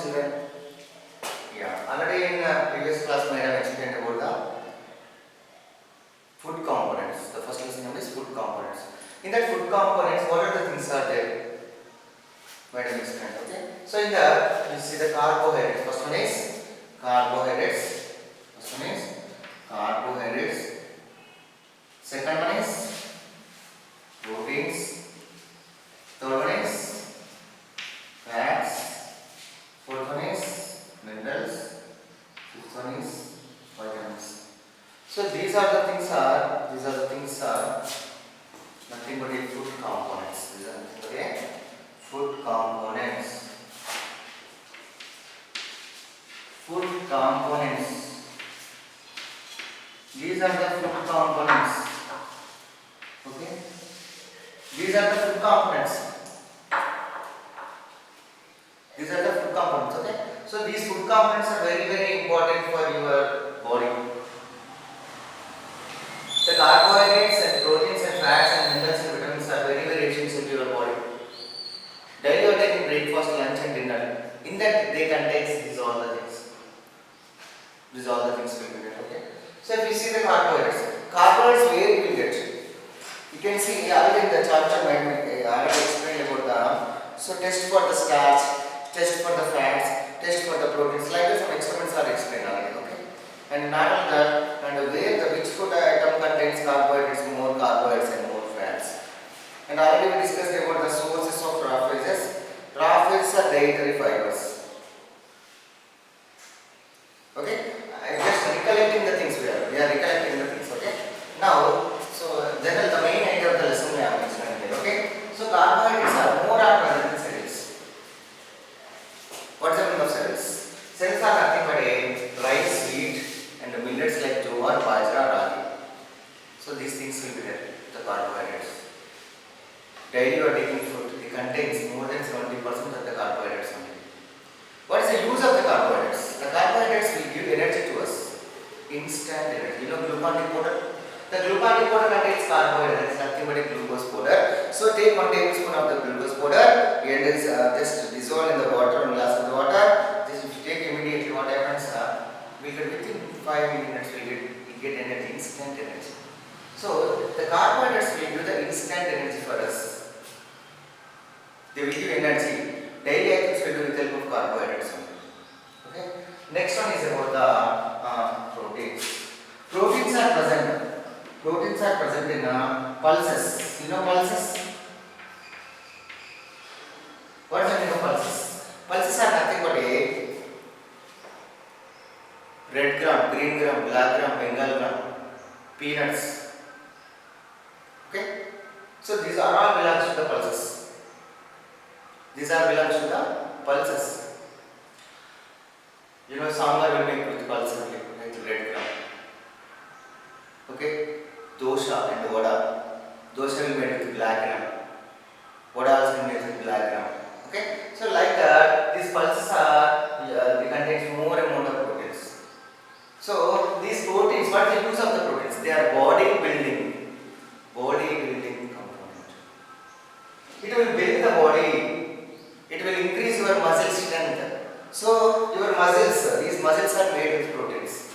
children? Yeah, already in previous class I have explained about the food components. The first lesson name is food components. In that food components, what are the things are there? Madam explained. Okay. So in the you see the carbohydrates. First one is carbohydrates. First one is carbohydrates. Second one is proteins. Third one is fats. Fourth one is minerals. Fifth one is vitamins. So these are the things are nothing but a food components. These are nothing but a food components. Food components. These are the food components. Okay. These are the food components. These are the food components. Okay. So these food components are very, very important for your body. The carbohydrates and proteins and fats and minerals and vitamins are very, very essential to your body. Daily you are taking breakfast, lunch and dinner. In that they contain these all the things. These all the things will be there. Okay. So if you see the carbohydrates where you will get? You can see already in the chapter I already explained about the so test for the starch, test for the fats, test for the proteins. Like that some experiments are explained already. Okay. And not only that, and where the which food item contains carbohydrates, more carbohydrates and more fats. And already we discussed about the sources of raw phases. Raw phases are dietary fibers. Okay. I just recollecting the things we are recollecting the things. Okay. Now, so then the main idea of the lesson we have explained here. Okay. So carbohydrates are more are present in cells. What's the meaning of cells? Cells are nothing but a rice, wheat, and the millets like jowar, bajra, ragi. So these things will be there, the carbohydrates. Daily you are taking food, it contains more than 70% of the carbohydrates only. What is the use of the carbohydrates? The carbohydrates will give energy to us. Instant energy. You know glucon decoder? The glucon decoder contains carbohydrates, nothing but a glucose powder. So take 1 tablespoon of the glucose powder and is just dissolve in the water, 1 glass of the water. Just if you take immediately, what happens? We get within 5 minutes we get energy, instant energy. So the carbohydrates will give the instant energy for us. They will give energy. Daily items will do with the help of carbohydrates only. Okay. Next one is about the proteins. Proteins are present. Proteins are present in pulses. You know pulses? What is the meaning of pulses? Pulses are nothing but a red gram, green gram, black gram, bengal gram, peanuts. Okay. So these are all belongs to the pulses. These are belongs to the pulses. You know sambar will make with pulses like red gram. Okay. Dosha and vada. Dosha will made with black gram. Vada also made with black gram. Okay. So like that, these pulses are they contain more amount of proteins. So these proteins, what is the use of the proteins? They are body building component. It will build the body. It will increase your muscle strength. So your muscles, these muscles are made with proteins.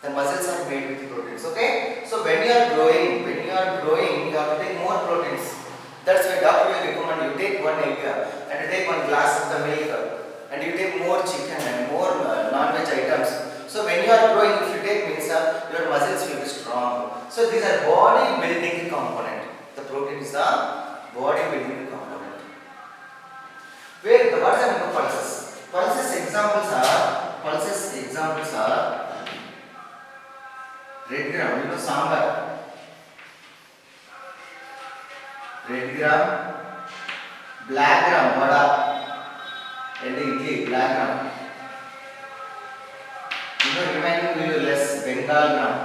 The muscles are made with proteins. Okay. So when you are growing, you have to take more proteins. That's why doctor will recommend you take 1 egg and you take 1 glass of the milk and you take more chicken and more non-veg items. So when you are growing, if you take means your muscles will be strong. So these are body building component. The protein is the body building component. Where what is the meaning of pulses? Pulses examples are red gram. You know sambar. Red gram, black gram, vada, and idli, black gram. You know, remaining will be less, bengal gram,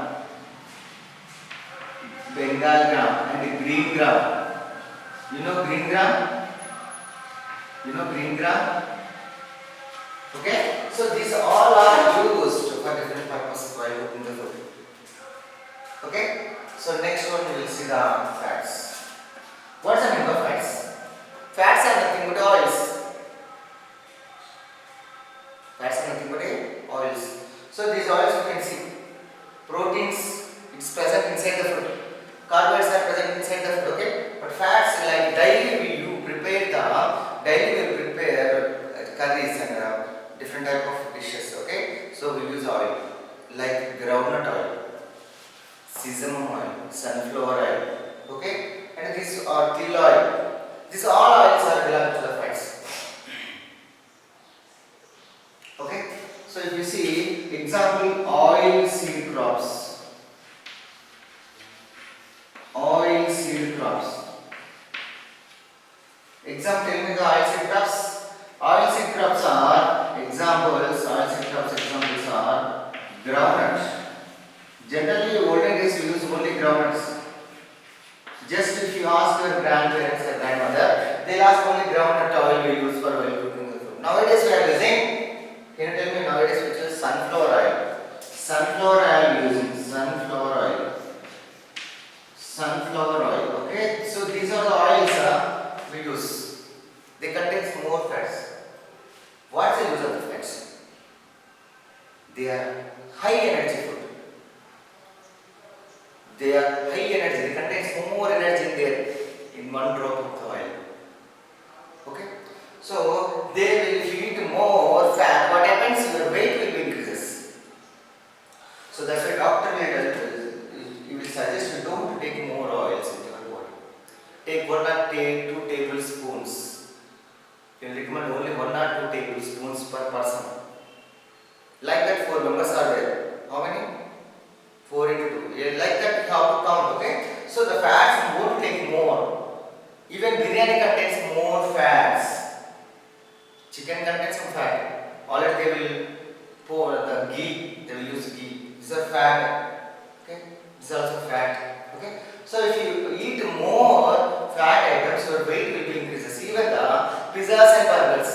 and green gram. You know green gram? Okay? So these all are used for different purposes while cooking the food. Okay? So next one we will see the fats. What is the meaning of fats? Fats are nothing but oils. sunflower oil. Okay, and this are krill oil. These all oils are belong to the fats. Okay, so if you see example oil seed crops. Oil seed crops. Example, tell me the oil seed crops. Oil seed crops are examples. Oil seed crops examples are groundnut. Generally, olden days we use only groundnuts. Just if you ask your grandparents or grandmother, they'll ask only groundnut oil we use for oil cooking the food. Nowadays we are using. Can you tell me nowadays which is sunflower oil? Sunflower oil using sunflower oil. Sunflower oil. Okay, so these are the oils we use. They contain more fats. What's the use of the fats? They are high energy food. They are high energy. They contain more energy in there in one drop of the oil. Okay, so they will eat more fat. What happens? Your weight will be increases. So that's why doctor will you will suggest you don't take more oils into your body. Take 1 or 2 tablespoons. You will recommend only 1 or 2 tablespoons per person. Like that 4 members are there. How many? 4 into 2. Yeah, like that you have to count. Okay. So the fats won't take more. Even biryani contains more fats. Chicken contains some fat. Already they will pour the ghee. They will use ghee. These are fat. Okay. This is also fat. Okay. So if you eat more fat items, your weight will be increases. Even the pizzas and burgers,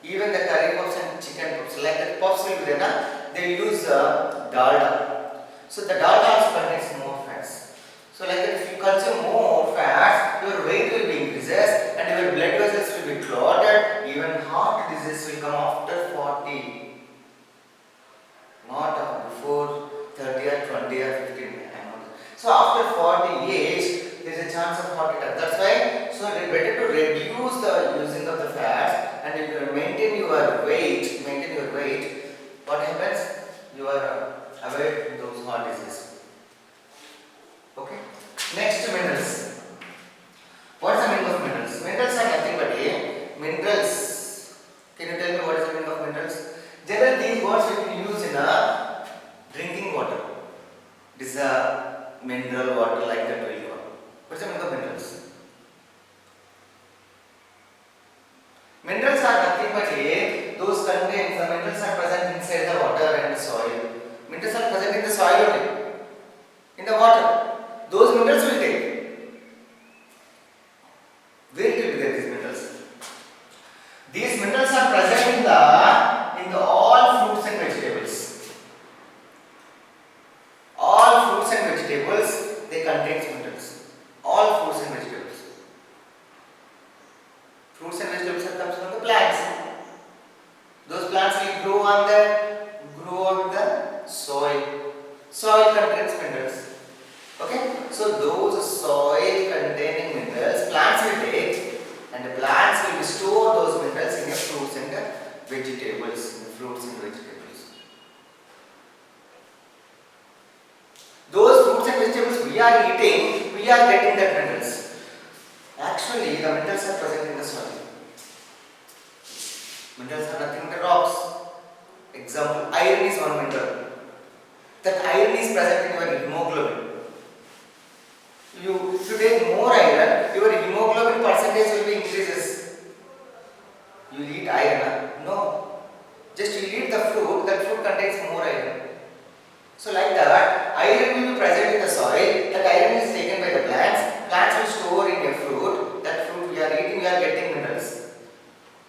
even the curry puffs and chicken puffs, like the puffs will be there, they use dalda. So the dalda also contains more fats. So like that, if you consume more fats, your weight will be increases and your blood vessels will be clotted. Even heart disease will come after 40, not before 30 or 20 or 15. So after 40 age, there is a chance of heart attack. That's why, so it is better to reduce the using of the fats and if you maintain your weight, what happens? You are avoid those heart diseases. Okay. Next, minerals. What is the meaning of minerals? Minerals are nothing but minerals. Can you tell me what is the meaning of minerals? Generally, these words we can use in a drinking water. This is a mineral water like that we call. What is the meaning of minerals? Minerals are nothing but those contains, the minerals are present inside the water and the soil. Minerals are present in the soil only, in the water. Those minerals will take. Where it will be there, these minerals? These minerals are present in the all fruits and vegetables. All fruits and vegetables, they contain minerals. All fruits and vegetables. Fruits and vegetables are comes from the plants. Those plants will grow on the soil. Soil contains minerals. Okay, so those soil containing minerals, plants will take, and the plants will store those minerals in the fruits and the vegetables, in the fruits and vegetables. Those fruits and vegetables we are eating, we are getting the minerals. Actually, the minerals are present in the soil. Minerals are nothing but rocks. Example, iron is one mineral. That iron is present in your hemoglobin. If you take more iron, your hemoglobin percentage will be increases. You eat iron? No. Just you eat the fruit, that fruit contains more iron. So like that, iron will be present in the soil, that iron is taken by the plants, plants will store in a fruit, that fruit we are eating, we are getting minerals.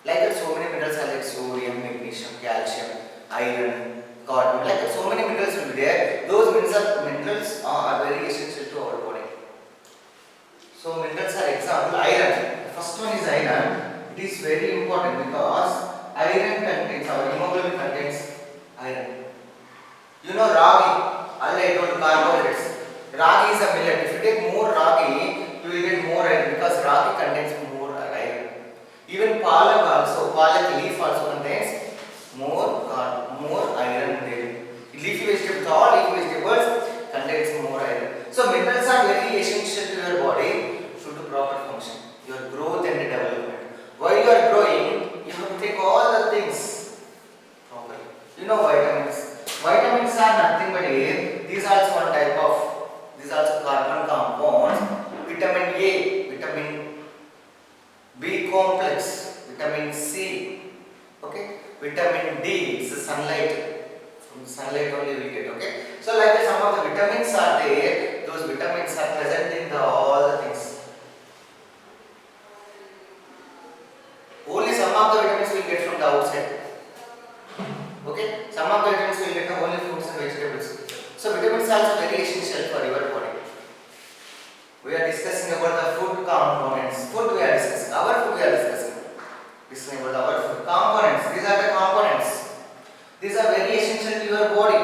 Like that, so many minerals are like sodium, magnesium, calcium, iron, carbon, like that, so many minerals will be there. Those minerals are very essential to our body. So minerals are example, iron. The first one is iron. It is very important because iron contains, our hemoglobin contains iron. You know ragi, I told carbohydrates. Ragi is a millet. If you take more ragi, you will get more iron because ragi contains more iron. Even palak also, palak leaf also contains more iron in there. Leafy vegetables, all leafy vegetables contains more iron. So minerals are very of carbon compounds. Vitamin A, vitamin B complex, vitamin C, okay, vitamin D is the sunlight. From the sunlight only we get, okay. So like that, some of the vitamins are there. Those vitamins are present in the all the things. Only some of the vitamins will get from the outside. Okay, some of the vitamins will get only fruits and vegetables. So vitamins are also very essential for your body. We are discussing about the food components. Food we are discussing. Our food we are discussing. Discussing about our food components. These are the components. These are very essential to your body.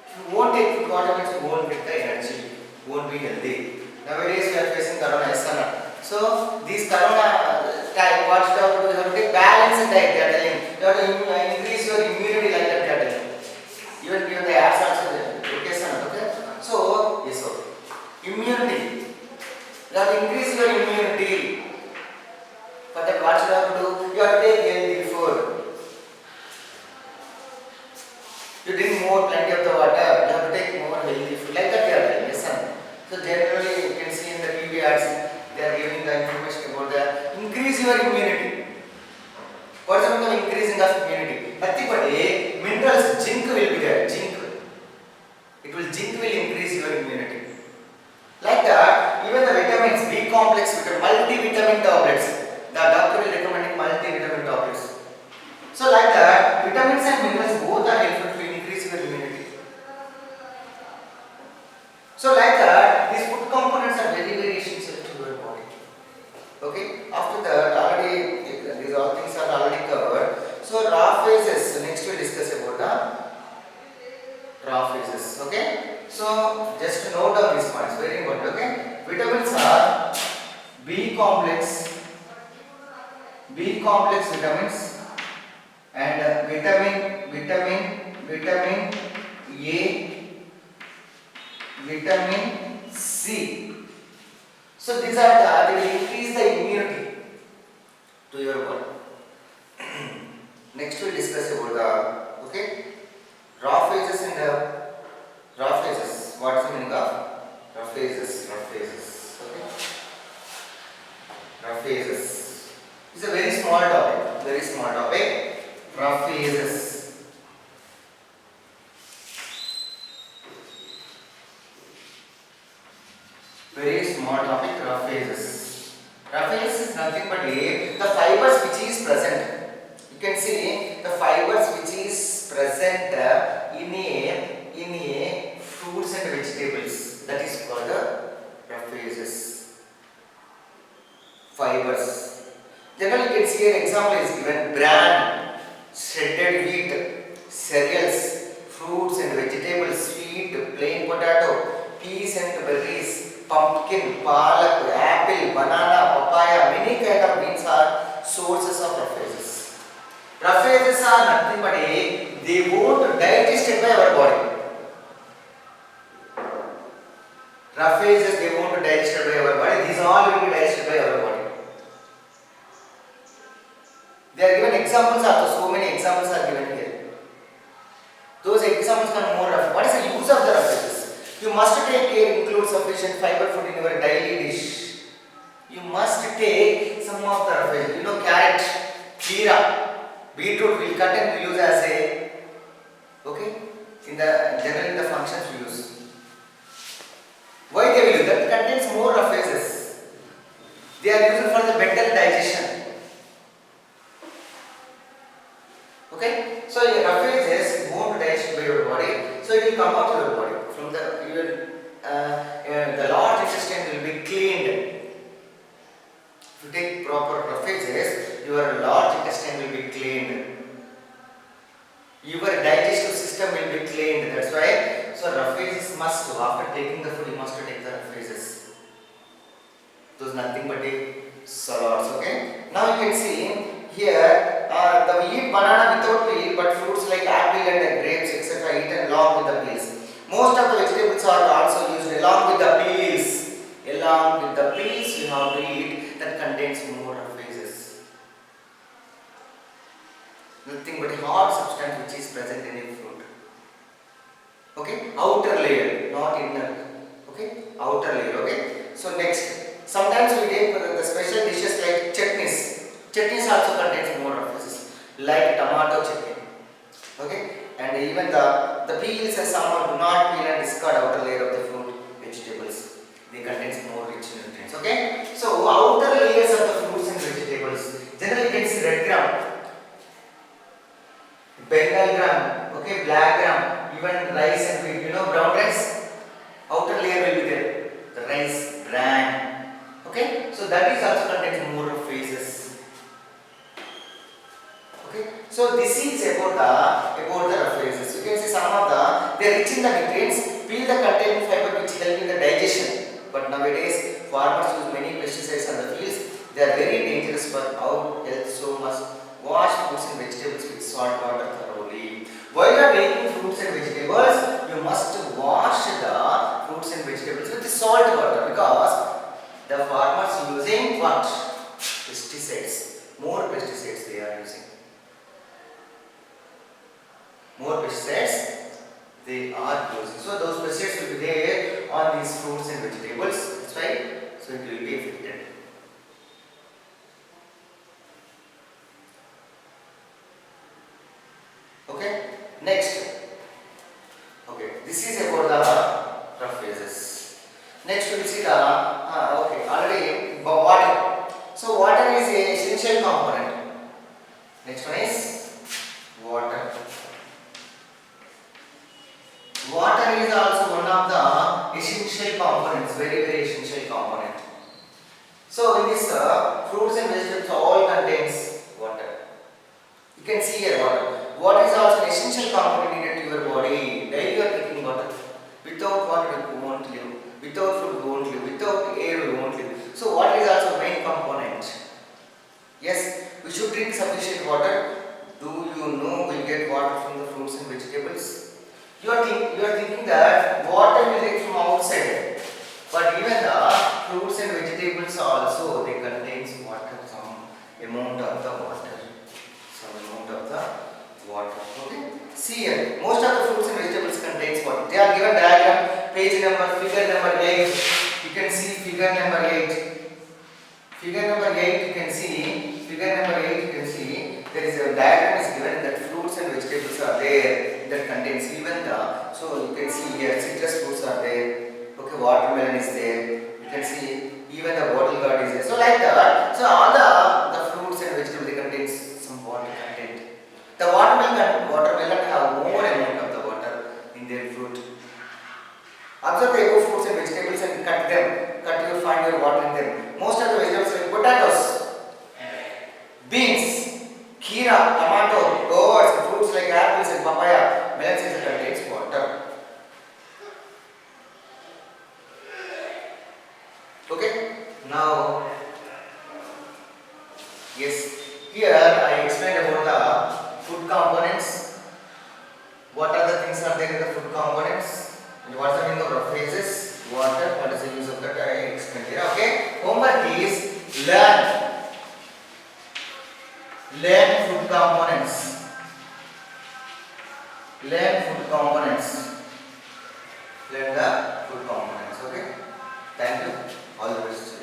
If you won't take food components, you won't get the energy. You won't be healthy. Nowadays we are facing corona, yes or no? So these corona time, what you have to do? You have to take balanced diet. They are telling. You have to increase your immunity like that. They are telling. Even given the ads also there. Okay, son. Okay. So yes, okay. Immunity. You have to increase your immunity. For that, what you have to do? You have to take healthy food. You drink more, plenty of the water. You have to take more healthy food. Like that, they are telling. Yes, son. So generally, you can see in the TV ads, they are giving the information about the increase your immunity. What is the increasing of immunity? Nothing but minerals, zinc will be there. Zinc. Zinc will increase your immunity. Like that, even the vitamins, B complex, multivitamin tablets. The doctor will recommend multivitamin tablets. So like that, vitamins and minerals both are helpful to increase your immunity. So like that, these food components are very, very essential to your body. Okay. After that, already these all things are already covered. So raw phases. Next we will discuss about the raw phases. Okay. So just note down these points. Very important. Okay. Vitamins are B complex vitamins and vitamin A, vitamin C. So these are they will increase the immunity to your body. Next we will discuss about the raw phases and raw phases. What is the meaning of raw phases? Okay. Raw phases. It's a very small topic. Very small topic. Raw phases. Very small topic. Raw phases. Raw phases is nothing but the fibers which is present. You can see the fibers which is present in a fruits and vegetables. That is called the raw phases. Fibers. Generally, you can see an example is given: bran, shredded wheat, cereals, fruits and vegetables, sweet, plain potato, peas and berries, pumpkin, palak, apple, banana, papaya. Many kind of beans are sources of raw phases. Raw phases are nothing but they won't digested by our body. Raw phases they won't digested by our body. These all will be digested by our body. They are given examples also. So many examples are given here. Those examples are more of what is the use of the raw phases. You must take care include sufficient fiber food in your daily dish. You must take some of the raw phases. You know, carrot, kheera, beetroot will cut and we use as a generally in the functions we use. Why they will use that? Contains more raw phases. They are used for the better digestion. Okay, so raw phases won't digest by your body, so it will come out of your body. From the large intestine will be cleaned. If you take proper raw phases, your large intestine will be cleaned. Your digestive system will be cleaned. That's why. So raw phases must. After taking the food, you must take the raw phases. Those nothing but salads. Okay. Now you can see. Here, we eat banana without peel, but fruits like apple and grapes, etc., eaten along with the peels. Most of the vegetables are also used along with the peels. Along with the peels, you have to eat that contains more raw phases. Nothing but a hard substance which is present in a fruit. Okay, outer layer, not inner. Okay, outer layer. Okay. So next, sometimes we take the special dishes like chutneys. Chutneys also contains more surfaces like tomato chutney. Okay, and even the peels and some do not peel and discard outer layer of the fruit vegetables. They contains more rich nutrients. Okay, so outer layers of the fruits and vegetables. Generally, you can see red gram, Bengal gram, okay, black gram, even rice and wheat. You know brown rice. Outer layer will be there. The rice bran. Okay, so that is also contains more phases. Okay, so this is about the rough phases. You can see some of they are rich in the nutrients, peel the containing fiber which help in the digestion. But nowadays farmers use many pesticides on the fields. They are very dangerous for our health. So must wash fruits and vegetables with salt water thoroughly. While you are taking fruits and vegetables, you must wash the fruits and vegetables with salt water because the farmers using what? Pesticides. More pesticides they are using. More pesticides they are using. So those pesticides will be there on these fruits and vegetables. That's why so it will be affected. Okay. Next. Okay. This is about the rough phases. Next we will see the okay. Already water. So water is a essential component. Next one is water. Water is also one of the essential components, very essential component. So in this fruits and vegetables all contains water. You can see here water. Water is also an essential component needed to your body. Daily you are taking water. Without water you won't live. Without food you won't live. Without air you won't live. So water is also a main component. Yes, we should drink sufficient water. Do you know we get water from the fruits and vegetables? You are thinking that water will take from outside, but even the fruits and vegetables also they contains water, some amount of the water, Okay. See here, most of the fruits and vegetables contains water. They are given diagram, page number, figure number 8. You can see figure number 8. Figure number 8 you can see. Figure number 8 you can see. There is a diagram is given that fruits and vegetables are there that contains even the, so you can see here citrus fruits are there, okay, watermelon is there, you can see even the bottle gourd is there. So like that, so all the fruits and vegetables they contains some water content. The watermelon have more amount of the water in their fruit. Observe the above fruits and vegetables and cut them, you will find your water in them. Most of the vegetables like potatoes, beans, kheera, tomato, gourds, fruits like apples and papaya, melons is contains water. Okay. Now, yes, here I explained about the food components. What are the things are there in the food components? And what are the meaning of rough phases? Water. What is the use of that? I explained here. Okay. Homework is learn food components. Learn food components. Learn the food components. Okay. Thank you. All the best.